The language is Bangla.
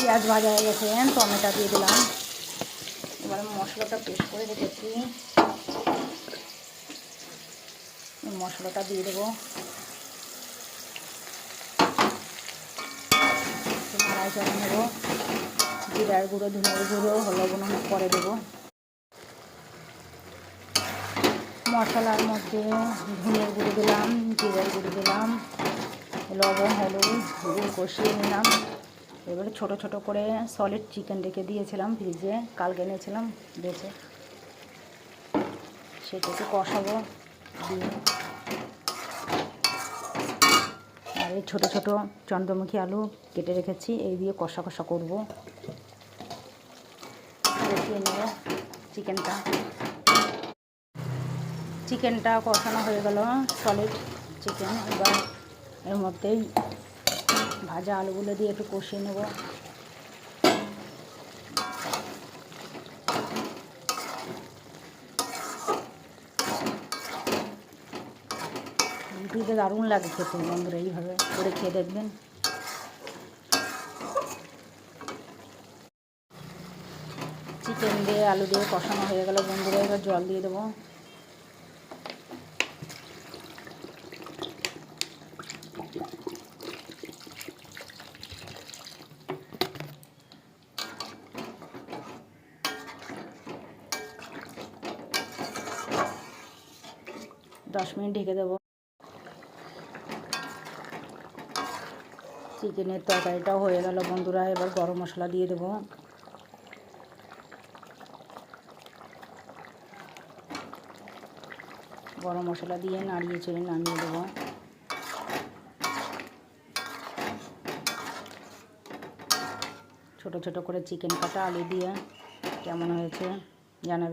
পেঁয়াজ ভাজা হয়ে গেছে, টমেটো দিয়ে দিলাম। এবারে মশলাটা পেস্ট করে রেখেছি, মশলাটা দিয়ে দেবো। নাড়াই চাড়া নেবো। জিরার গুঁড়ো, ধনের গুঁড়ো, হলুদ পরে দেবো। মশলার মধ্যে ধনের গুঁড়ো দিলাম, জিরার গুঁড়ো দিলাম, লবণ, হলুদ দিয়ে কষিয়ে নিলাম। এবারে ছোটো ছোটো করে সলিড চিকেন রেখে দিয়েছিলাম ফ্রিজে, কালকে এনেছিলাম বেছে, সেটাকে কষাবো দিয়ে। আর এই ছোটো ছোটো চন্দ্রমুখী আলু কেটে রেখেছি, এই দিয়ে কষা কষা করবো, কষিয়ে নেব চিকেনটা কষানো হয়ে গেল, সলিড চিকেন। এবার এর মধ্যেই ভাজা আলুগুলো দিয়ে একটু কষিয়ে নেব। রুটিতে দারুণ লাগে খেতে বন্ধুরা, এইভাবে করে খেয়ে দেখবেন। চিকেন দিয়ে আলু দিয়ে কষানো হয়ে গেল বন্ধুরা, এবার জল দিয়ে দেবো। দশ মিনিট ঢেকে দেবো। চিকেনের তরকারিটাও হয়ে গেল বন্ধুরা, এবার গরম মশলা দিয়ে দেবো। গরম মশলা দিয়ে নাড়িয়ে চেড়ে নামিয়ে দেবো। ছোটো ছোটো করে চিকেন কাটা আলু দিয়ে কেমন হয়েছে জানাবেন।